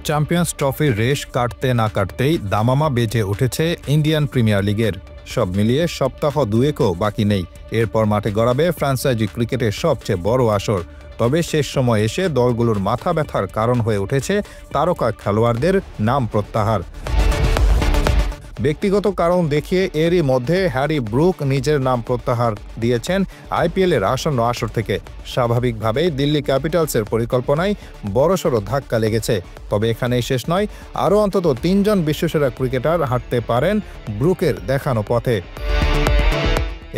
Champions ট্রফির রেশ কাটতে না কাটতেই দামামা বেজে উঠেছে ইন্ডিয়ান প্রিমিয়ার লিগের। সব মিলিয়ে সপ্তাহ দুয়েকও বাকি নেই। এরপর মাঠে গড়াবে ফ্র্যাঞ্চাইজি ক্রিকেটের সবচেয়ে বড় আসর। তবে শেষ সময় এসে দলগুলোর মাথা ব্যথার কারণ হয়ে উঠেছে তারকা খেলোয়াড়দের নাম প্রত্যাহার। ব্যক্তিগত কারণ দেখিয়ে এরই মধ্যে হ্যারি ব্রুক নিজের নাম প্রত্যাহার দিয়েছেন আইপিএলের আসন্ন আসর থেকে। স্বাভাবিকভাবেই দিল্লি ক্যাপিটালসের পরিকল্পনায় বড়সড় ধাক্কা লেগেছে। তবে এখানেই শেষ নয়, আরও অন্তত ৩ জন বিশ্বসেরা ক্রিকেটার হাঁটতে পারেন ব্রুকের দেখানো পথে।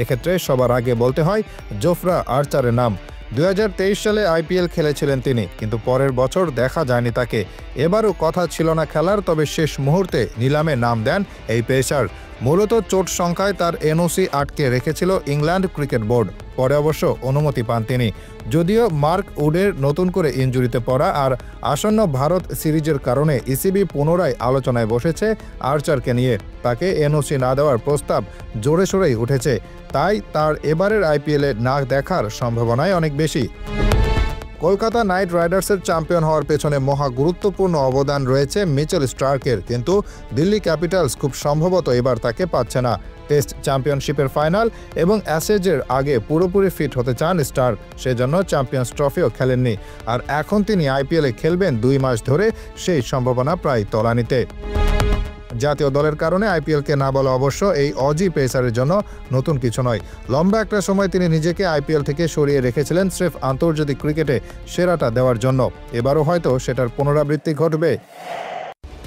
এক্ষেত্রে সবার আগে বলতে হয় জোফরা আর্চারের নাম। ২০২৩ সালে আইপিএল খেলেছিলেন তিনি, কিন্তু পরের বছর দেখা যায়নি তাকে। এবারও কথা ছিল না খেলার, তবে শেষ মুহূর্তে নিলামে নাম দেন এই পেসার। মূলত চোট সংখ্যায় তার এনওসি আটকে রেখেছিল ইংল্যান্ড ক্রিকেট বোর্ড। পরে অবশ্য অনুমতি পান তিনি। যদিও মার্ক উডের নতুন করে ইনজুরিতে পড়া আর আসন্ন ভারত সিরিজের কারণে ইসিবি পুনরায় আলোচনায় বসেছে আর্চারকে নিয়ে। তাকে এনওসি না দেওয়ার প্রস্তাব জোরে সোরেই উঠেছে। তাই তার এবারের আইপিএলে না দেখার সম্ভাবনাই অনেক বেশি। কলকাতা নাইট রাইডার্সের চ্যাম্পিয়ন হওয়ার পেছনে মহা গুরুত্বপূর্ণ অবদান রয়েছে মিচেল স্টার্কের, কিন্তু দিল্লি ক্যাপিটালস খুব সম্ভবত এবার তাকে পাচ্ছে না। টেস্ট চ্যাম্পিয়নশিপের ফাইনাল এবং অ্যাশেজের আগে পুরোপুরি ফিট হতে চান স্টার্ক, সেজন্য চ্যাম্পিয়ন্স ট্রফিও খেলেননি। আর এখন তিনি আইপিএলে খেলবেন 2 মাস ধরে, সেই সম্ভাবনা প্রায় তলানিতে। জাতীয় দলের কারণে আইপিএলকে না বলা অবশ্য এই অজি পেসারের জন্য নতুন কিছু নয়। লম্বা একটা সময় তিনি নিজেকে আইপিএল থেকে সরিয়ে রেখেছিলেন স্রেফ আন্তর্জাতিক ক্রিকেটে সেরাটা দেওয়ার জন্য। এবারও হয়তো সেটার পুনরাবৃত্তি ঘটবে।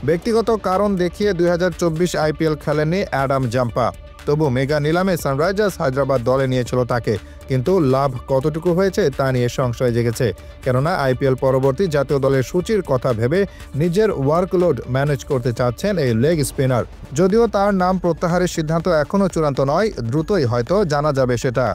ব্যক্তিগত কারণ দেখিয়ে 2024 আইপিএল খেলেননি অ্যাডাম জাম্পা। তবু মেগা নিলামে সানরাইজার্স হায়দ্রাবাদ দলে নিয়েছিল তাকে, কিন্তু লাভ কতটুকু হয়েছে তা নিয়ে সংশয় জেগেছে। কেননা আইপিএল পরবর্তী জাতীয় দলের সূচির কথা ভেবে নিজের ওয়ার্কলোড ম্যানেজ করতে চাচ্ছেন এই লেগ স্পিনার। যদিও তার নাম প্রত্যাহারের সিদ্ধান্ত এখনও চূড়ান্ত নয়, দ্রুতই হয়তো জানা যাবে সেটা।